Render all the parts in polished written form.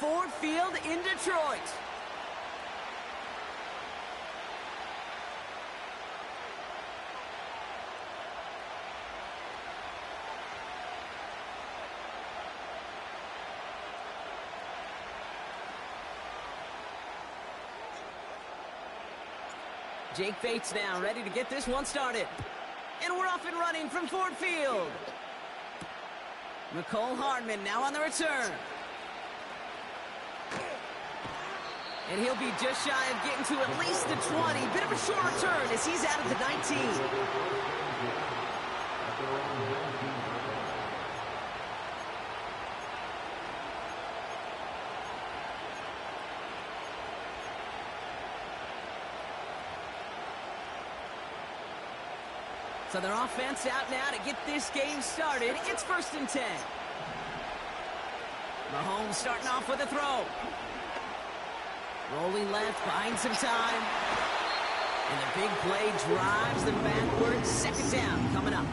Ford Field in Detroit. Jake Bates now ready to get this one started. And we're off and running from Ford Field. Mecole Hardman now on the return. And he'll be just shy of getting to at least the 20. Bit of a short return as he's out of the 19. So their offense out now to get this game started. It's 1st and 10. Mahomes starting off with a throw. Rolling left, buying some time. And the big play drives them backwards. 2nd down coming up.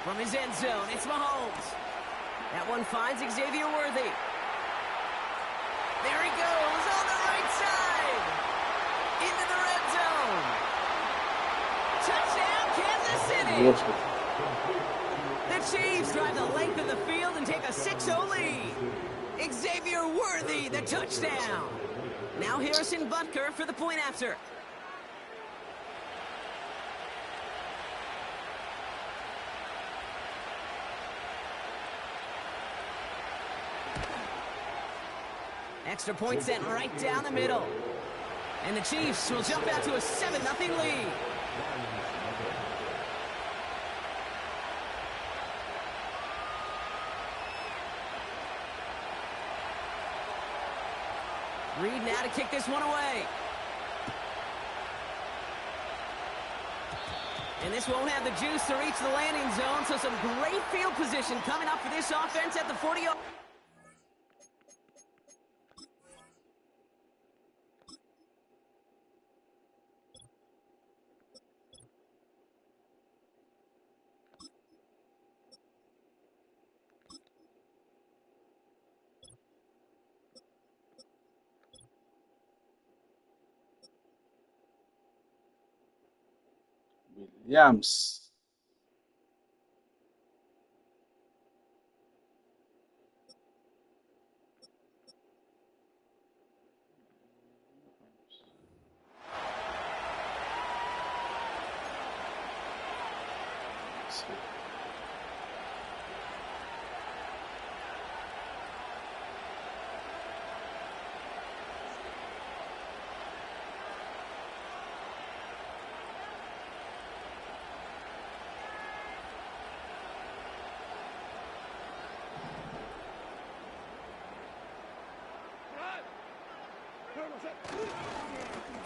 From his end zone, it's Mahomes. That one finds Xavier Worthy. There he goes on the right side. Into the red zone. Touchdown, Kansas City. The Chiefs drive the length of the field and take a 6-0 lead. Xavier Worthy, the touchdown. Now Harrison Butker for the point after. Extra point sent right down the middle. And the Chiefs will jump out to a 7-0 lead. Reed now to kick this one away. And this won't have the juice to reach the landing zone, so some great field position coming up for this offense at the 40-yard. Williams.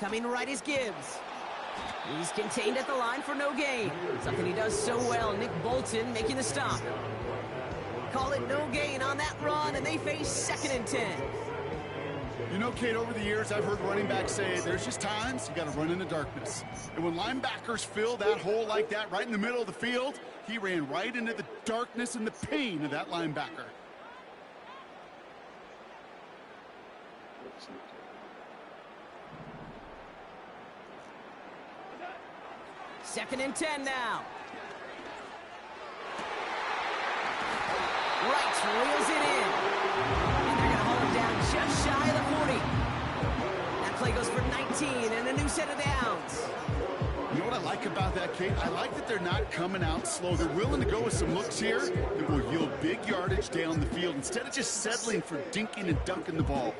Coming right is Gibbs. He's contained at the line for no gain. Something he does so well. Nick Bolton making the stop. Call it no gain on that run, and they face 2nd and 10. You know, Kate, over the years, I've heard running backs say there's just times you got to run in the darkness. And when linebackers fill that hole like that right in the middle of the field, he ran right into the darkness and the pain of that linebacker. Second and 10 now. Wright reels it in. And they're going to hold him down just shy of the 40. That play goes for 19 and a new set of downs. You know what I like about that, Kate? I like that they're not coming out slow. They're willing to go with some looks here that will yield big yardage down the field instead of just settling for dinking and dunking the ball.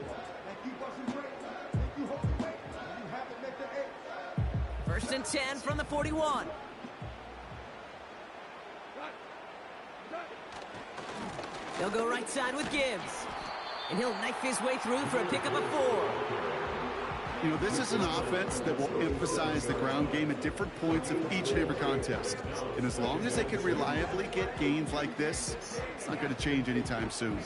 1st and 10 from the 41. They'll go right side with Gibbs. And he'll knife his way through for a pickup of 4. You know, this is an offense that will emphasize the ground game at different points of each and every contest. And as long as they can reliably get gains like this, it's not going to change anytime soon.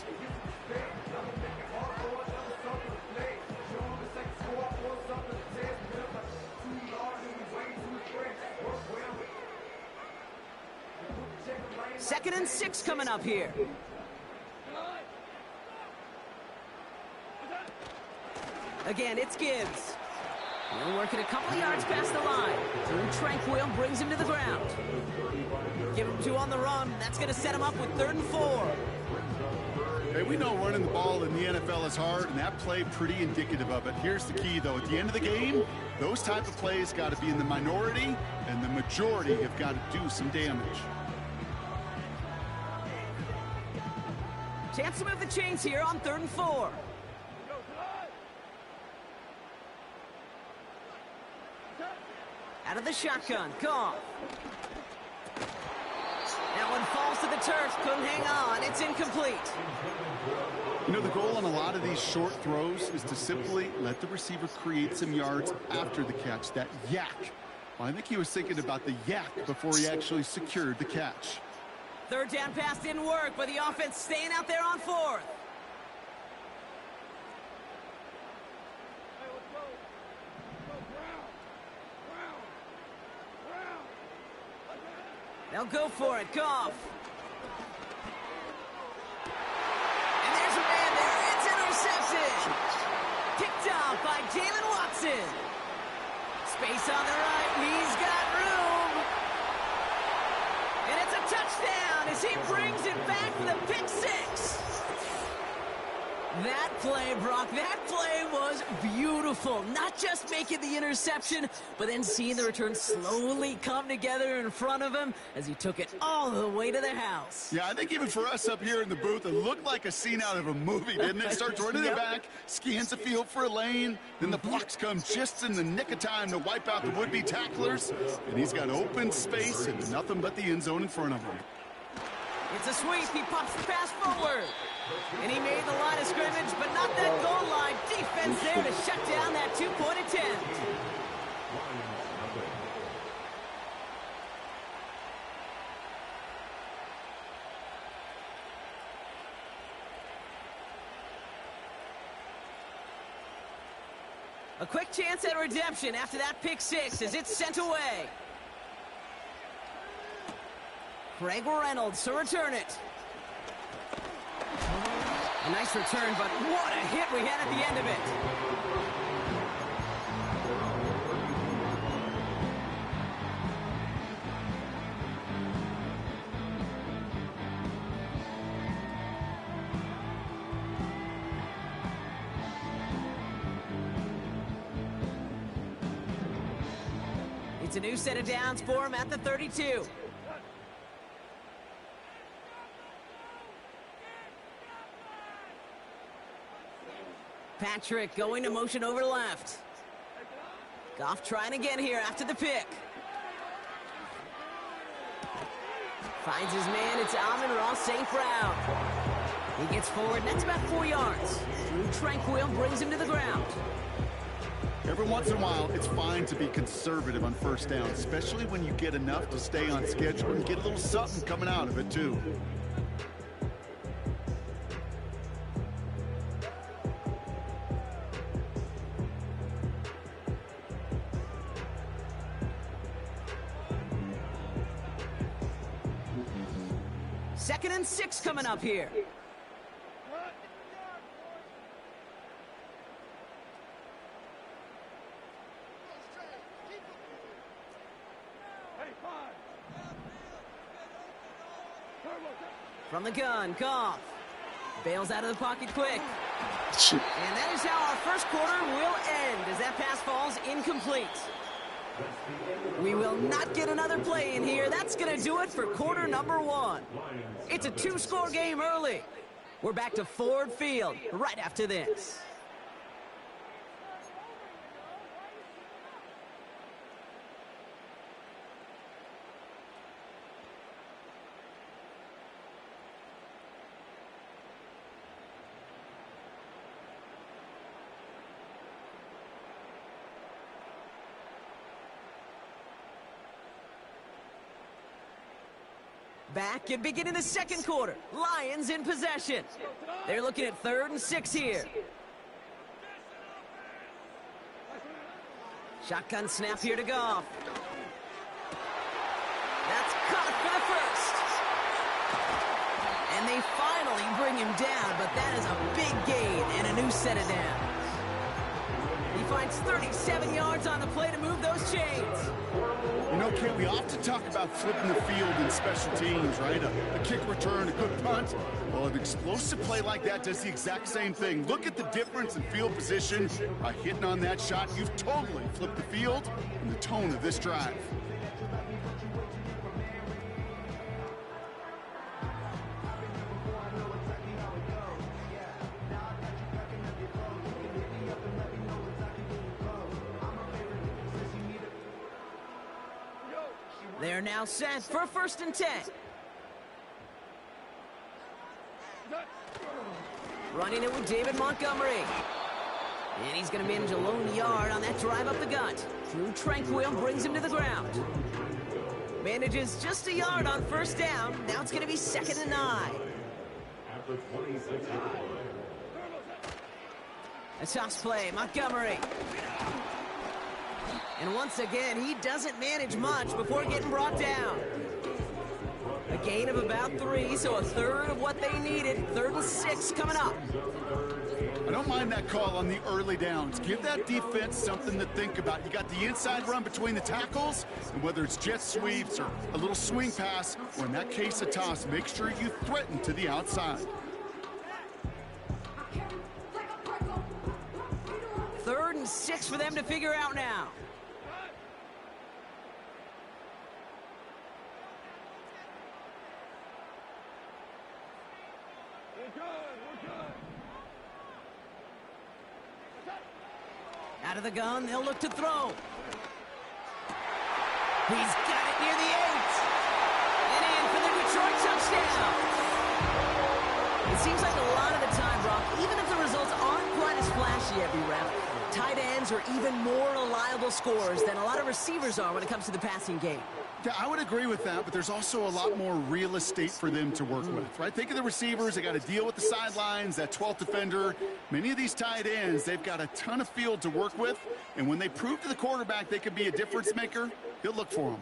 Second and 6 coming up here. Again, it's Gibbs. He'll work it a couple of yards past the line. Drew Tranquill brings him to the ground. Give him 2 on the run. That's going to set him up with 3rd and 4. Hey, we know running the ball in the NFL is hard, and that play pretty indicative of it. Here's the key, though. At the end of the game, those type of plays got to be in the minority, and the majority have got to do some damage. Chance to move the chains here on 3rd and 4. Out of the shotgun, Goff. That one falls to the turf, couldn't hang on, it's incomplete. You know, the goal on a lot of these short throws is to simply let the receiver create some yards after the catch, that yak. Well, I think he was thinking about the yak before he actually secured the catch. 3rd down pass didn't work, but the offense staying out there on 4th. They'll go for it, Goff. And there's a man there, it's intercepted. Picked off by Jalen Watson. Space on the right, he's got room. And it's a touchdown as he brings it back for the pick 6. That play, Brock, that play was beautiful. Not just making the interception, but then seeing the return slowly come together in front of him as he took it all the way to the house. Yeah, I think even for us up here in the booth, it looked like a scene out of a movie, didn't it? Starts running it back, scans the field for a lane, then the blocks come just in the nick of time to wipe out the would-be tacklers, and he's got open space and nothing but the end zone in front of him. It's a sweep. He pops the pass forward. And he made the line of scrimmage, but not that goal line. Defense there to shut down that 2-point attempt. A quick chance at redemption after that pick 6 as it's sent away. Craig Reynolds to return it. A nice return, but what a hit we had at the end of it. It's a new set of downs for him at the 32. Patrick going to motion over left. Goff trying again here after the pick. Finds his man, it's Amon-Ra St. Brown. He gets forward, and that's about 4 yards. Drew Tranquill brings him to the ground. Every once in a while, it's fine to be conservative on 1st down, especially when you get enough to stay on schedule and get a little something coming out of it, too. Second and 6 coming up here. From the gun, Goff. Bails out of the pocket quick. And that is how our first quarter will end as that pass falls incomplete. We will not get another play in here. That's going to do it for quarter number 1. It's a 2-score game early. We're back to Ford Field right after this. Back and beginning the second quarter. Lions in possession. They're looking at 3rd and 6 here. Shotgun snap here to Goff. That's caught for the first. And they finally bring him down, but that is a big gain and a new set of downs. He finds 37 yards on the play to move those chains. You know, Kate, we often talk about flipping the field in special teams, right? A kick return, a good punt. Well, an explosive play like that does the exact same thing. Look at the difference in field position. By hitting on that shot, you've totally flipped the field and the tone of this drive. They're now set for 1st and 10. Running it with David Montgomery. And he's going to manage a lone yard on that drive up the gut. Drew Tranquill brings him to the ground. Manages just a yard on 1st down. Now it's going to be 2nd and 9. A toss play, Montgomery. And once again, he doesn't manage much before getting brought down. A gain of about 3, so a 1/3 of what they needed. 3rd and 6 coming up. I don't mind that call on the early downs. Give that defense something to think about. You got the inside run between the tackles, and whether it's jet sweeps or a little swing pass, or in that case a toss, make sure you threaten to the outside. 3rd and 6 for them to figure out now. Out of the gun, they'll look to throw. He's got it near the 8. And in for the Detroit touchdown. It seems like a lot of the time, Brock, even if the results aren't quite as flashy every rep, tight ends are even more reliable scorers than a lot of receivers are when it comes to the passing game. Yeah, I would agree with that, but there's also a lot more real estate for them to work with, right? Think of the receivers. They got to deal with the sidelines, that 12th defender. Many of these tight ends, they've got a ton of field to work with, and when they prove to the quarterback they can be a difference maker, he'll look for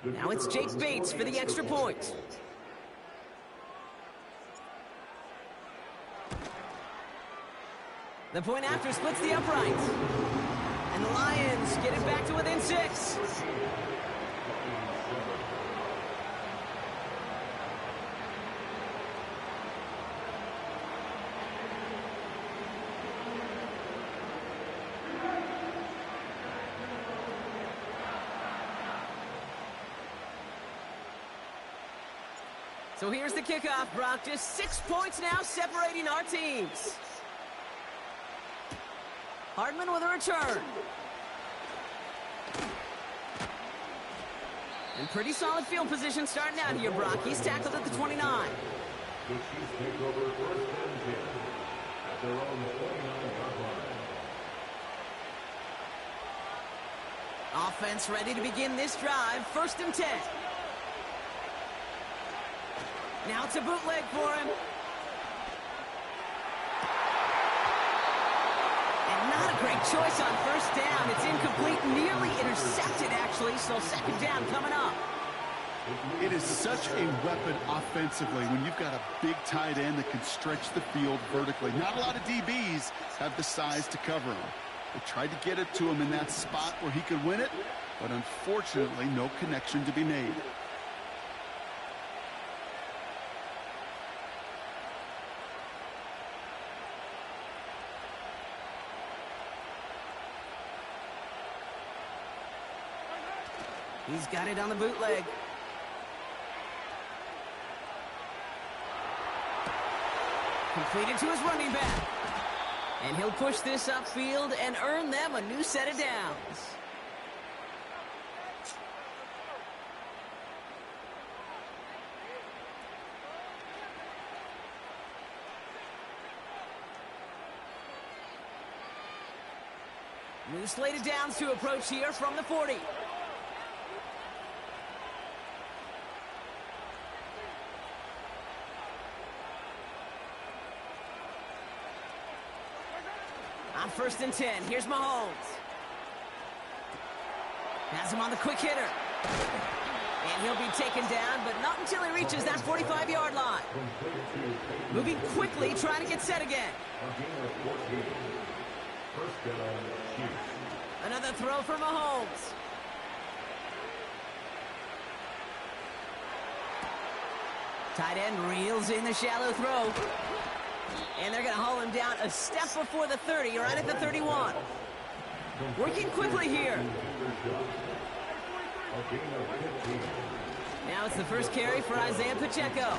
them. Now it's Jake Bates for the extra point. The point after splits the uprights. And the Lions get it back to within 6. So here's the kickoff, Brock. Just 6 points now separating our teams. Hardman with a return. And pretty solid field position starting out here, Brock. He's tackled at the 29. The Chiefs take over 1st and 10 at their own 29-yard line. Offense ready to begin this drive. 1st and 10. Now it's a bootleg for him. Not a great choice on 1st down. It's incomplete, nearly intercepted, actually, so 2nd down coming up. It is such a weapon offensively when you've got a big tight end that can stretch the field vertically. Not a lot of DBs have the size to cover him. They tried to get it to him in that spot where he could win it, but unfortunately, no connection to be made. He's got it on the bootleg. Completed to his running back. And he'll push this upfield and earn them a new set of downs. New slate of downs to approach here from the 40. Now 1st and 10. Here's Mahomes. Has him on the quick hitter. And he'll be taken down, but not until he reaches that 45-yard line. Moving quickly, trying to get set again. Another throw for Mahomes. Tight end reels in the shallow throw. And they're going to haul him down a step before the 30, right at the 31. Working quickly here. Now it's the first carry for Isaiah Pacheco.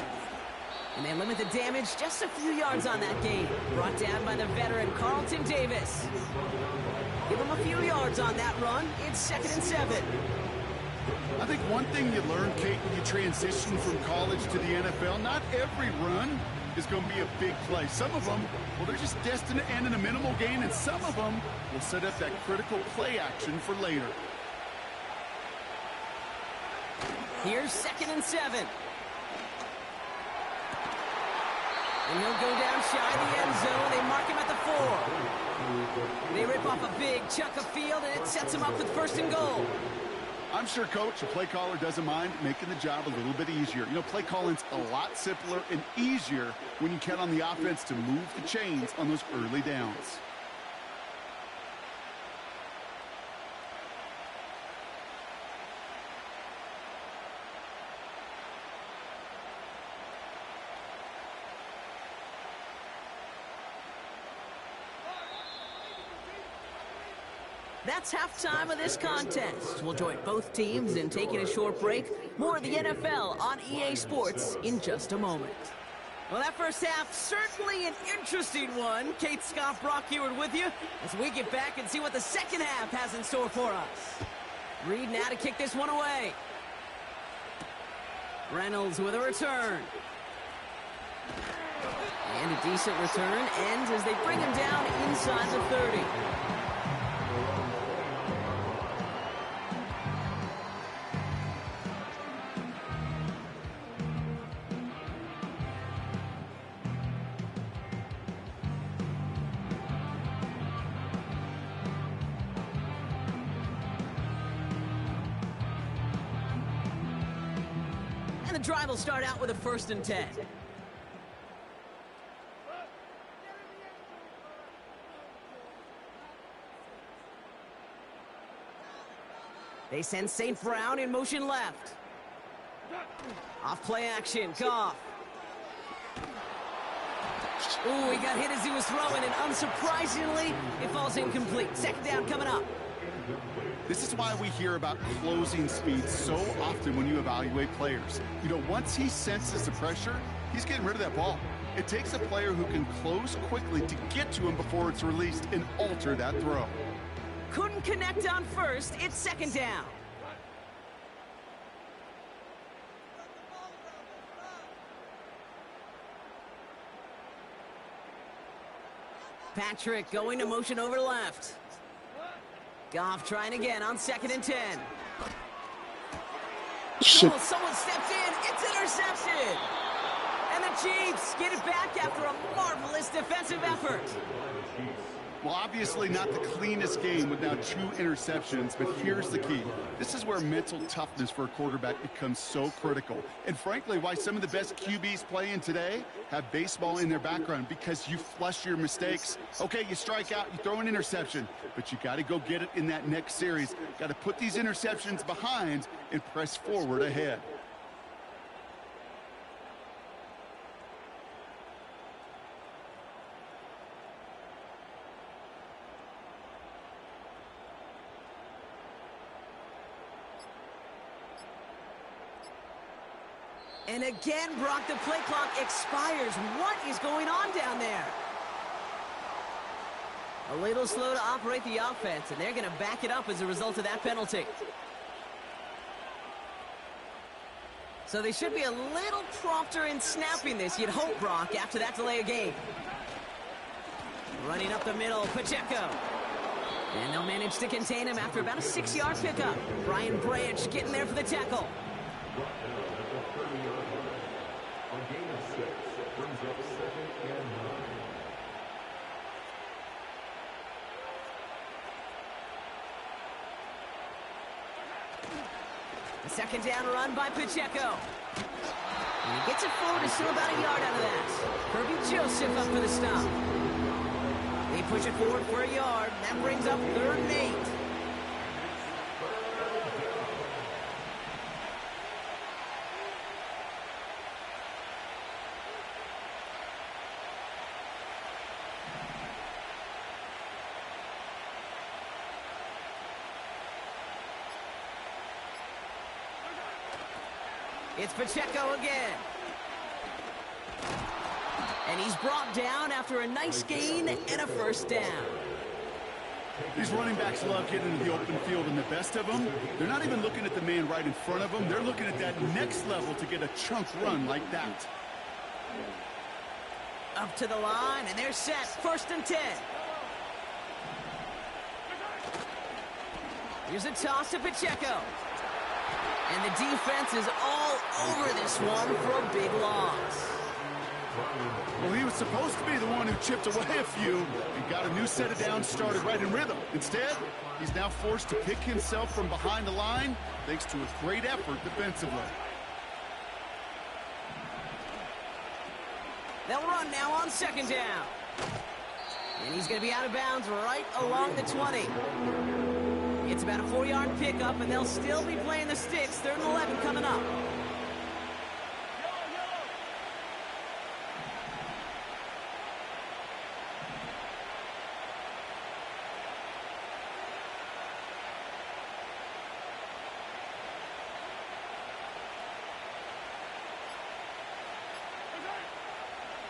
And they limit the damage just a few yards on that gain. Brought down by the veteran Carlton Davis. Give him a few yards on that run. It's 2nd and 7. I think one thing you learn, Kate, when you transition from college to the NFL, not every run is going to be a big play. Some of them, well, they're just destined to end in a minimal gain, and some of them will set up that critical play action for later. Here's 2nd and 7. And he'll go down shy of the end zone. They mark him at the 4. They rip off a big chunk of field, and it sets him up with 1st and goal. I'm sure, Coach, the play caller doesn't mind making the job a little bit easier. You know, play calling's a lot simpler and easier when you count on the offense to move the chains on those early downs. That's halftime of this contest. We'll join both teams in taking a short break. More of the NFL on EA Sports in just a moment. Well, that first half, certainly an interesting one. Kate, Scott, Brock Heward with you as we get back and see what the second half has in store for us. Reed now to kick this one away. Reynolds with a return. And a decent return ends as they bring him down inside the 30. The drive will start out with a 1st and 10. They send St. Brown in motion left. Off play action, Goff. Ooh, he got hit as he was throwing, and unsurprisingly, it falls incomplete. 2nd down coming up. This is why we hear about closing speed so often when you evaluate players. You know, once he senses the pressure, he's getting rid of that ball. It takes a player who can close quickly to get to him before it's released and alter that throw. Couldn't connect on 1st. It's 2nd down. Patrick going to motion over left. Goff trying again on 2nd and 10. Shit. Oh, someone steps in. It's intercepted. And the Chiefs get it back after a marvelous defensive effort. Well, obviously not the cleanest game with now 2 interceptions, but here's the key. This is where mental toughness for a quarterback becomes so critical. And frankly, why some of the best QBs playing today have baseball in their background, because you flush your mistakes. Okay, you strike out, you throw an interception, but you got to go get it in that next series. Got to put these interceptions behind and press forward ahead. And again, Brock, the play clock expires. What is going on down there? A little slow to operate the offense, and they're going to back it up as a result of that penalty. So they should be a little prompter in snapping this, you'd hope, Brock, after that delay of game. Running up the middle, Pacheco. And they'll manage to contain him after about a 6-yard pickup. Brian Branch getting there for the tackle. A gain of 6 brings up 2nd and 9. 2 Second down run by Pacheco. And he gets it forward, is still about a yard out of that. Kirby Joseph up for the stop. They push it forward for a yard. That brings up 3rd and 8. It's Pacheco again. And he's brought down after a nice gain and a first down. These running backs love getting into the open field, and the best of them, they're not even looking at the man right in front of them. They're looking at that next level to get a chunk run like that. Up to the line, and they're set. 1st and 10. Here's a toss to Pacheco. And the defense is all over this one for a big loss. Well, he was supposed to be the one who chipped away a few and got a new set of downs started right in rhythm. Instead, he's now forced to pick himself from behind the line thanks to a great effort defensively. They'll run now on 2nd down. And he's going to be out of bounds right along the 20. It's about a 4-yard pickup, and they'll still be playing the sticks. 3rd and 11 coming up.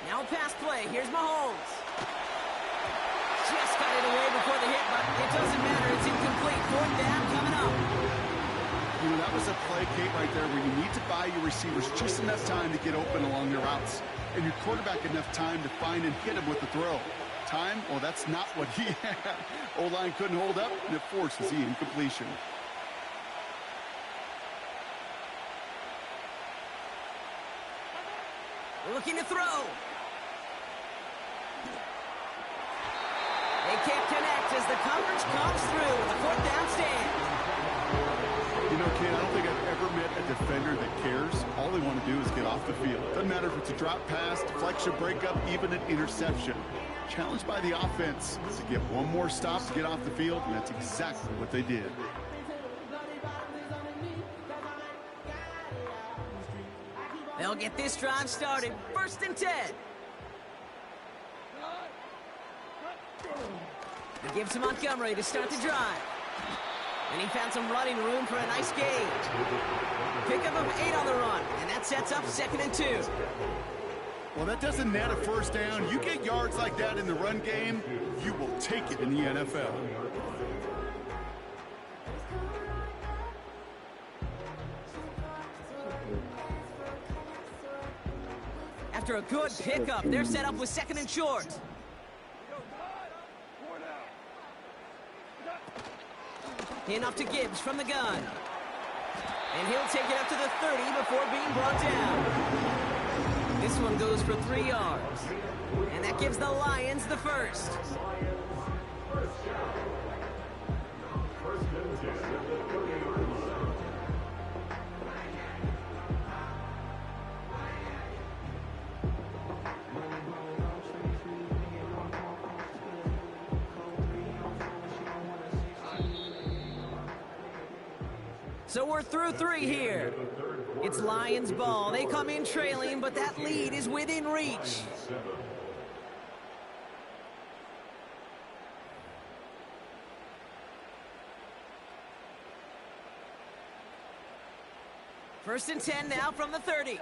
Now a pass play. Here's Mahomes. Just got it away before the hit, but it doesn't matter. It's incomplete. 4th down coming up. You know, that was a play, Kate, right there where you need to buy your receivers just enough time to get open along their routes, and your quarterback enough time to find and hit him with the throw. Time? Well, that's not what he had. O-line couldn't hold up, and it forces the incompletion. Looking to throw. They can't connect as the coverage comes through. The 4th down stand. You know, Ken, I don't think I've ever met a defender that cares. All they want to do is get off the field. Doesn't matter if it's a drop pass, deflection, breakup, even an interception. Challenged by the offense to get one more stop to get off the field, and that's exactly what they did. They'll get this drive started. 1st and 10. He gives to Montgomery to start the drive. And he found some running room for a nice gain. Pickup of 8 on the run, and that sets up 2nd and 2. Well, that doesn't net a first down. You get yards like that in the run game, you will take it in the NFL. After a good pickup, they're set up with 2nd and short. Enough to Gibbs from the gun. And he'll take it up to the 30 before being brought down. This one goes for 3 yards. And that gives the Lions the first. So we're through 3 here. It's Lions ball. They come in trailing, but that lead is within reach. First and 10 now from the 30.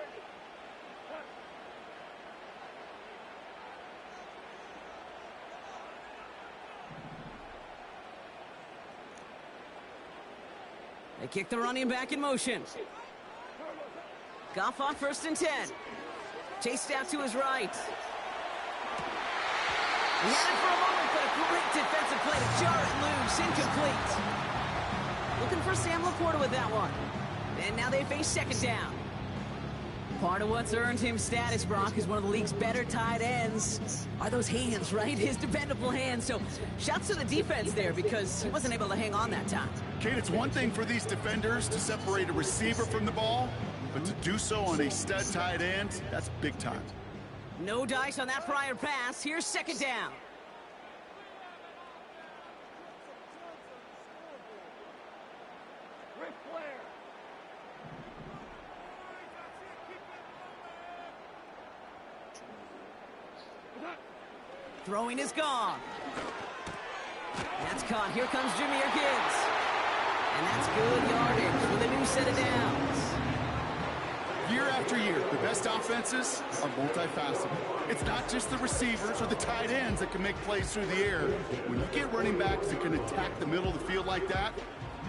They kick the running back in motion. Goff on 1st and 10. Chased out to his right. He had it for a moment, but a great defensive play to jar it loose. Incomplete. Looking for Sam Laporta with that one. And now they face 2nd down. Part of what's earned him status, Brock, is one of the league's better tight ends. Are those hands, right? His dependable hands. So shouts to the defense there because he wasn't able to hang on that time. Kate, it's one thing for these defenders to separate a receiver from the ball, but to do so on a stud tight end, that's big time. No dice on that prior pass. Here's second down. Throwing is gone. That's caught. Here comes Jahmyr Gibbs. And that's good yardage with a new set of downs. Year after year, the best offenses are multifaceted. It's not just the receivers or the tight ends that can make plays through the air. When you get running backs that can attack the middle of the field like that,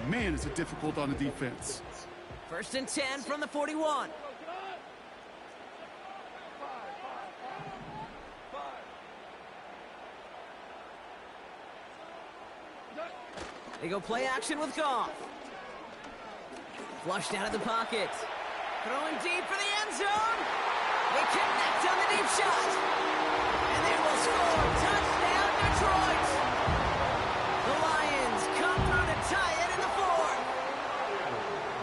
man, is it difficult on the defense. 1st and 10 from the 41. They go play action with Goff. Flushed out of the pocket. Throwing deep for the end zone. They connect on the deep shot. And they will score. Touchdown, Detroit. The Lions come through to tie it in the 4th.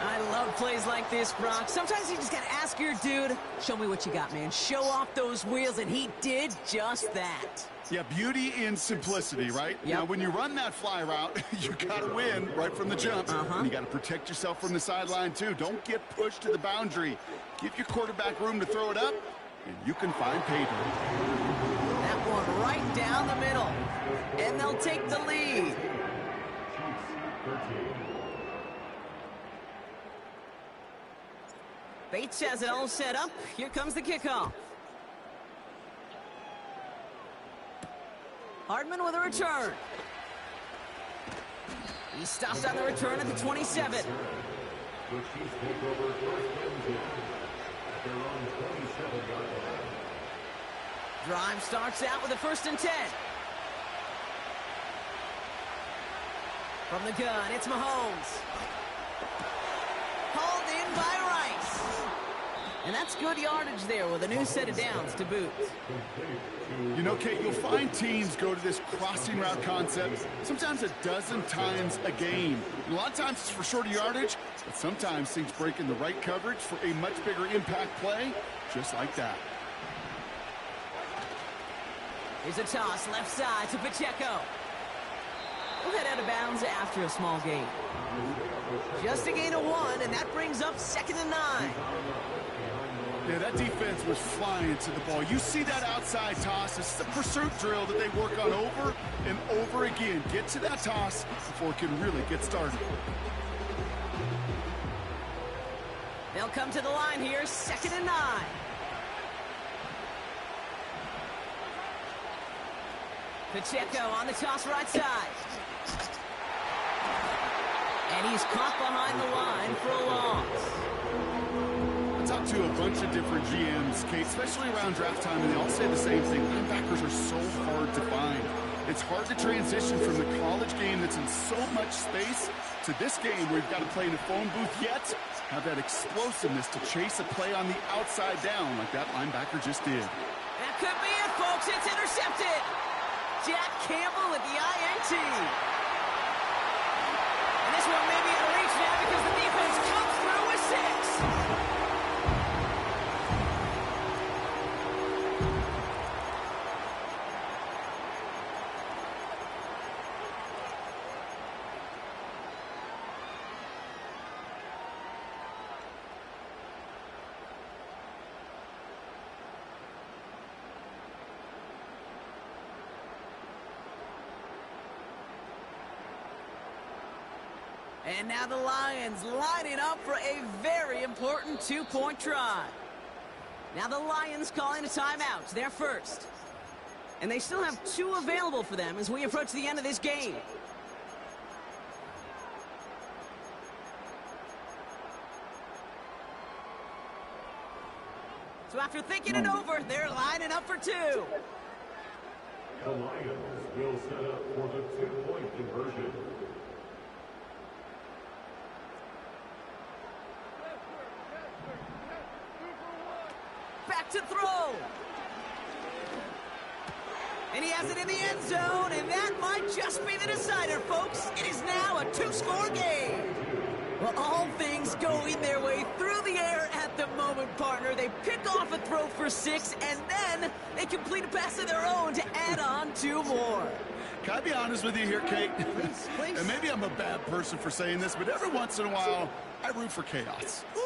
I love plays like this, Brock. Sometimes you just got to ask your dude, show me what you got, man. Show off those wheels, and he did just that. Yeah, beauty in simplicity, right? Yep. Now, when you run that fly route, you got to win right from the jump. And you got to protect yourself from the sideline, too. Don't get pushed to the boundary. Give your quarterback room to throw it up, and you can find pay dirt. That one right down the middle. And they'll take the lead. Bates has it all set up. Here comes the kickoff. Hardman with a return. He stops on the return at the 27. The Chiefs take over 1st and 10 at their own 27-yard line. Drive starts out with a 1st and 10. From the gun, it's Mahomes. Hauled in by Rice. And that's good yardage there with a new set of downs to boot. You know, Kate, you'll find teams go to this crossing route concept sometimes a dozen times a game. And a lot of times it's for shorter yardage, but sometimes things break in the right coverage for a much bigger impact play, just like that. Here's a toss left side to Pacheco. We'll head out of bounds after a small gain. Just a gain of 1, and that brings up 2nd and 9. Yeah, that defense was flying to the ball. You see that outside toss. This is a pursuit drill that they work on over and over again. Get to that toss before it can really get started. They'll come to the line here, 2nd and 9. Pacheco on the toss right side. And he's caught behind the line for a loss. I talked to a bunch of different GMs, Kate, especially around draft time, and they all say the same thing. Linebackers are so hard to find. It's hard to transition from the college game that's in so much space to this game where you've got to play in a phone booth, yet have that explosiveness to chase a play on the outside down like that linebacker just did. That could be it, folks. It's intercepted. Jack Campbell with the INT. And this one may be out of reach now because the defense comes through with 6. And now the Lions lining up for a very important 2-point try. Now the Lions calling a timeout, their first. And they still have 2 available for them as we approach the end of this game. So after thinking it over, they're lining up for 2. The Lions will set up for the 2-point conversion. back to throw. And he has it in the end zone, and that might just be the decider, folks. It is now a 2-score game. Well, all things going their way through the air at the moment, partner. They pick off a throw for 6, and then they complete a pass of their own to add on 2 more. Can I be honest with you here, Kate? Please, please. And maybe I'm a bad person for saying this, but every once in a while, I root for chaos. Ooh,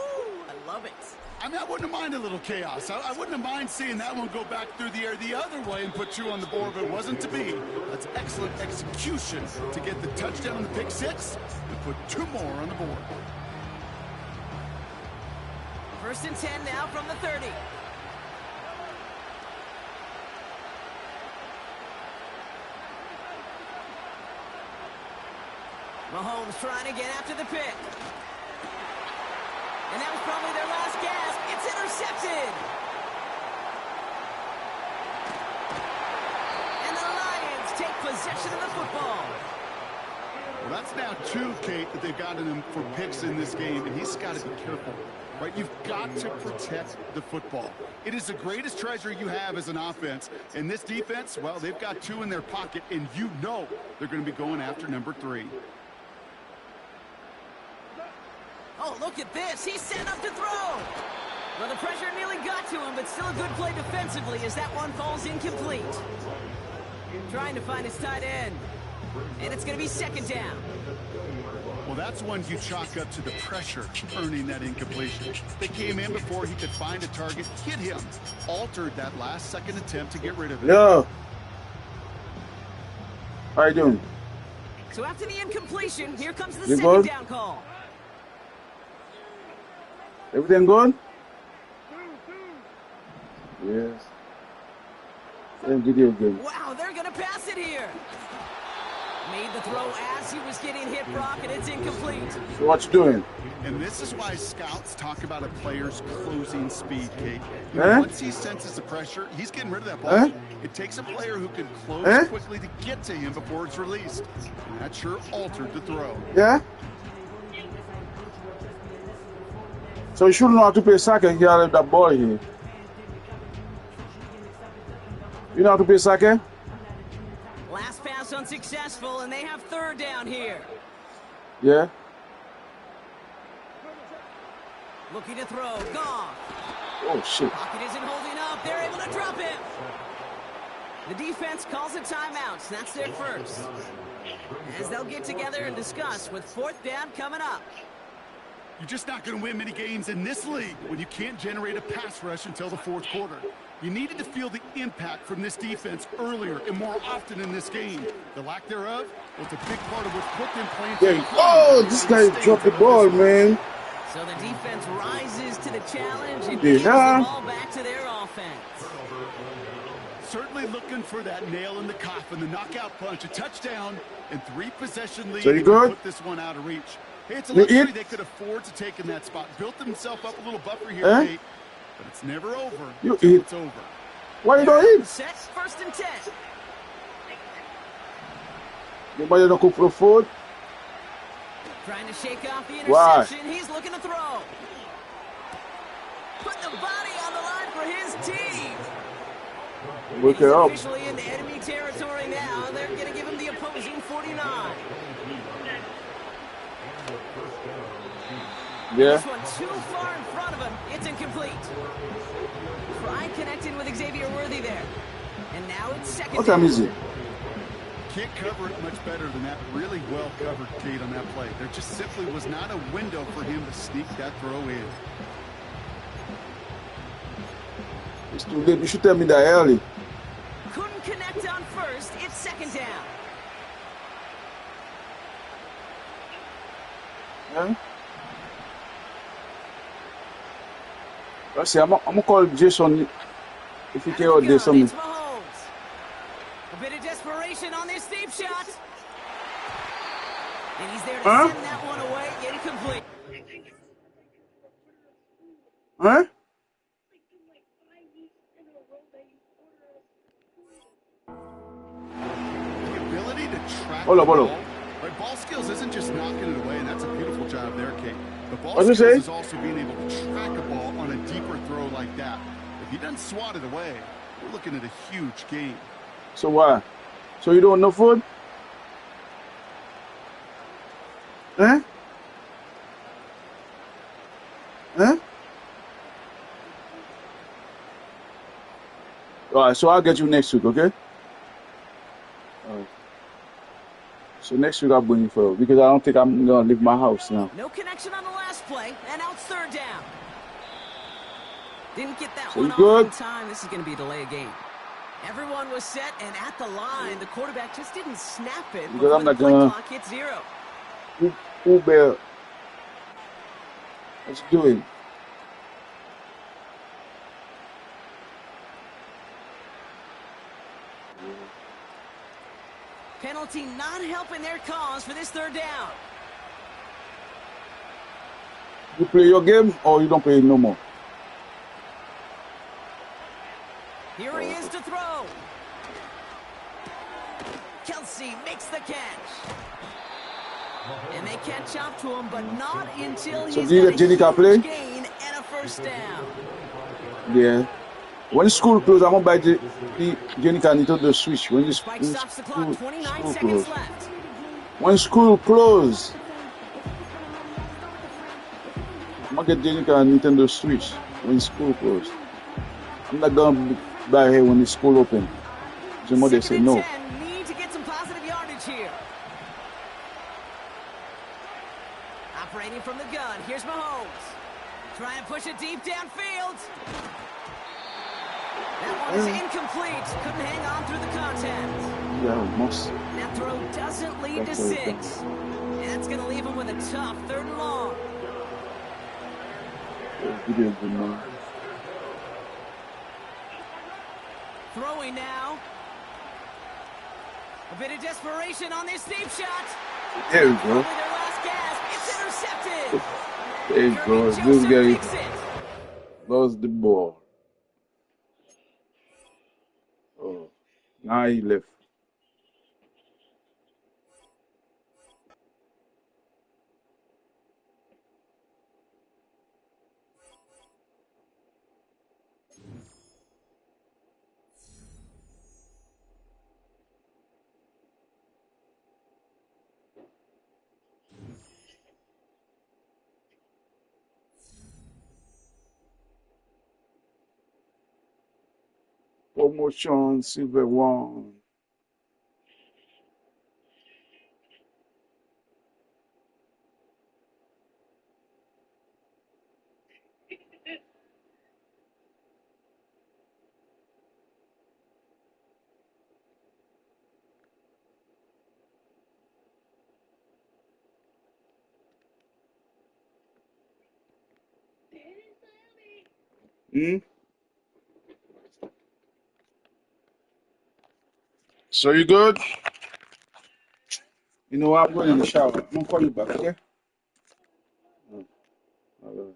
I love it. I mean, I wouldn't have minded a little chaos. I wouldn't have minded seeing that one go back through the air the other way and put 2 on the board, but it wasn't to be. That's excellent execution to get the touchdown on the pick 6 and put 2 more on the board. 1st and 10 now from the 30. Mahomes trying to get after the pick. And that was probably their last gasp. It's intercepted. And the Lions take possession of the football. Well, that's now 2, Kate, that they've gotten him for picks in this game, and he's got to be careful, right? You've got to protect the football. It is the greatest treasure you have as an offense. And this defense, well, they've got 2 in their pocket, and you know they're going to be going after number 3. Oh, look at this. He's set up to throw. Well, the pressure nearly got to him, but still a good play defensively as that one falls incomplete. Trying to find his tight end. And it's going to be 2nd down. Well, that's one you chalk up to the pressure earning that incompletion. They came in before he could find a target, hit him, altered that last-second attempt to get rid of it. Yo. How you doing? So after the incompletion, here comes the You 2nd good? down call. Everything good? Yes. Same video game. Wow, they're going to pass it here. Made the throw as he was getting hit, Brock, and it's incomplete. So what you doing? And this is why scouts talk about a player's closing speed, Kate. Eh? Once he senses the pressure, he's getting rid of that ball. Eh? It takes a player who can close Eh? quickly to get to him before it's released. And that sure altered the throw. Yeah? So you should know how to play soccer here with that ball here. You know how to play soccer? Last pass unsuccessful, and they have 3rd down here. Yeah? Looking to throw. Gone. Oh, shit. Pocket isn't holding up. They're able to drop him. The defense calls a timeout. That's their first. As they'll get together and discuss with 4th down coming up. You're just not going to win many games in this league when you can't generate a pass rush until the 4th quarter. You needed to feel the impact from this defense earlier and more often in this game. The lack thereof was a big part of what's put them playing. Yeah. Oh, this guy dropped the ball, man. So the defense rises to the challenge and Yeah. gives the ball back to their offense. Certainly looking for that nail in the coffin, the knockout punch, a touchdown, and 3-possession lead So you to good? put this one out of reach. Hey, it's a You luxury eat? they could afford to take in that spot. Built themselves up a little buffer here, Eh? Kate, but it's never over You until eat. it's over. Why you don't eat? Set 1st and 10. Nobody don't cook for food? Trying to shake off the Why? interception. He's looking to throw. Put the body on the line for his team. Wake He's it up. officially in enemy territory now. They're going to give him the opposing 49. Yeah? This one too far in front of him. It's incomplete. Try connecting with Xavier Worthy there. And now it's 2nd What time down. is it? Can't cover it much better than that. Really well covered, Kate, on that play. There just simply was not a window for him to sneak that throw in. It's too late. You should tell me that early. Couldn't connect on 1st. It's 2nd down. Yeah? Let's see, I'm gonna call Jason if he can Out of out the there gun, something. it's Mahomes. A bit of desperation on this deep shot. And he's there to Huh? send that one away. Incomplete. Huh? The ability to track Hold the up, hold up. ball. Right, ball skills isn't just knocking it away, and that's a beautiful job there, Kate. The ball What'd you skills say? is also being able to track a ball on a deeper throw like that. If he doesn't swat it away, we're looking at a huge game. So why? So you don't know food? Eh? Eh? All right, so I'll get you next week, okay? All right. So next week I'll bring you for because I don't think I'm gonna leave my house now. No connection on the last play, and now it's third down. Didn't get that So one you off good? in time. This is going to be a delay of game. Everyone was set, and at the line, the quarterback just didn't snap it Because before I'm the not play gonna clock hit zero. Uber. Let's do it. Penalty not helping their cause for this third down. You play your game or you don't play it no more? Here he is to throw. Kelsey makes the catch. And they catch up to him, but not until So he's do you got let Jenny a play? huge gain and a first down. Yeah. When school close, I'm gonna buy the Jenica need to the switch. When Spike stops the clock, 29 school seconds close. left. When school close, I'm gonna get Jenica a Nintendo Switch when school close. I'm not gonna buy her when the school open. The mother say Second and no. 10, need to get some positive yardage here. Operating from the gun, here's Mahomes. Trying to push it deep downfield. That one is incomplete. Couldn't hang on through the contact. Yeah, almost. That throw doesn't lead to That's very 6. And that's going to leave him with a tough third and long. Video good man. Throwing now. A bit of desperation on this deep shot. There you Probably go. their last gasp. It's intercepted. There you go. Kirby This Joseph guy makes it. lost the ball. Oh, now he left. Promotion, silver one. Hmm? So you good? You know what? I'm going in the shower. I'm gonna call you back, okay? All right.